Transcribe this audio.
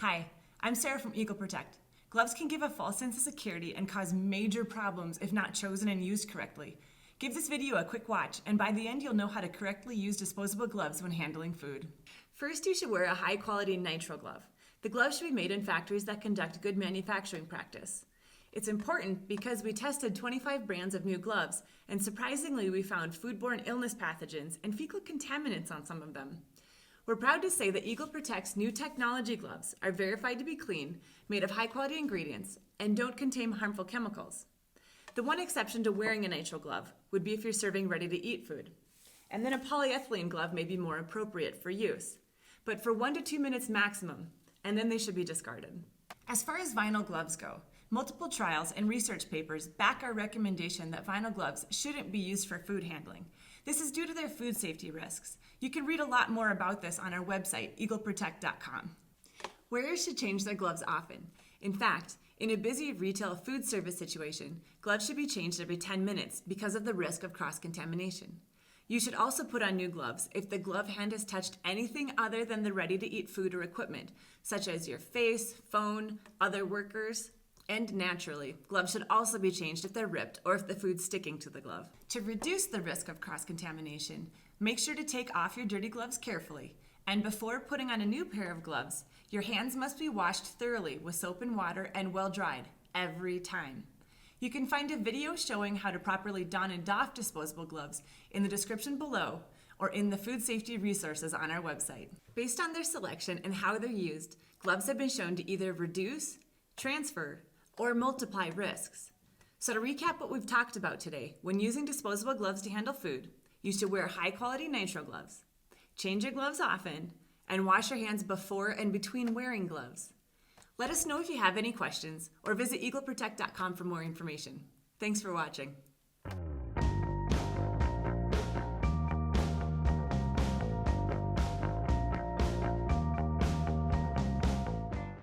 Hi, I'm Sarah from Eagle Protect. Gloves can give a false sense of security and cause major problems if not chosen and used correctly. Give this video a quick watch, and by the end you'll know how to correctly use disposable gloves when handling food. First, you should wear a high-quality nitrile glove. The glove should be made in factories that conduct good manufacturing practice. It's important because we tested 25 brands of new gloves, and surprisingly we found foodborne illness pathogens and fecal contaminants on some of them. We're proud to say that Eagle Protect's new technology gloves are verified to be clean, made of high-quality ingredients, and don't contain harmful chemicals. The one exception to wearing a nitrile glove would be if you're serving ready-to-eat food. And then a polyethylene glove may be more appropriate for use, but for 1 to 2 minutes maximum, and then they should be discarded. As far as vinyl gloves go, multiple trials and research papers back our recommendation that vinyl gloves shouldn't be used for food handling. This is due to their food safety risks. You can read a lot more about this on our website, eagleprotect.com. Wearers should change their gloves often. In fact, in a busy retail food service situation, gloves should be changed every 10 minutes because of the risk of cross-contamination. You should also put on new gloves if the glove hand has touched anything other than the ready-to-eat food or equipment, such as your face, phone, other workers. And naturally, gloves should also be changed if they're ripped or if the food's sticking to the glove. To reduce the risk of cross-contamination, make sure to take off your dirty gloves carefully. And before putting on a new pair of gloves, your hands must be washed thoroughly with soap and water and well dried every time. You can find a video showing how to properly don and doff disposable gloves in the description below or in the food safety resources on our website. Based on their selection and how they're used, gloves have been shown to either reduce, transfer, or multiply risks. So to recap what we've talked about today, when using disposable gloves to handle food, you should wear high-quality nitrile gloves, change your gloves often, and wash your hands before and between wearing gloves. Let us know if you have any questions, or visit eagleprotect.com for more information. Thanks for watching.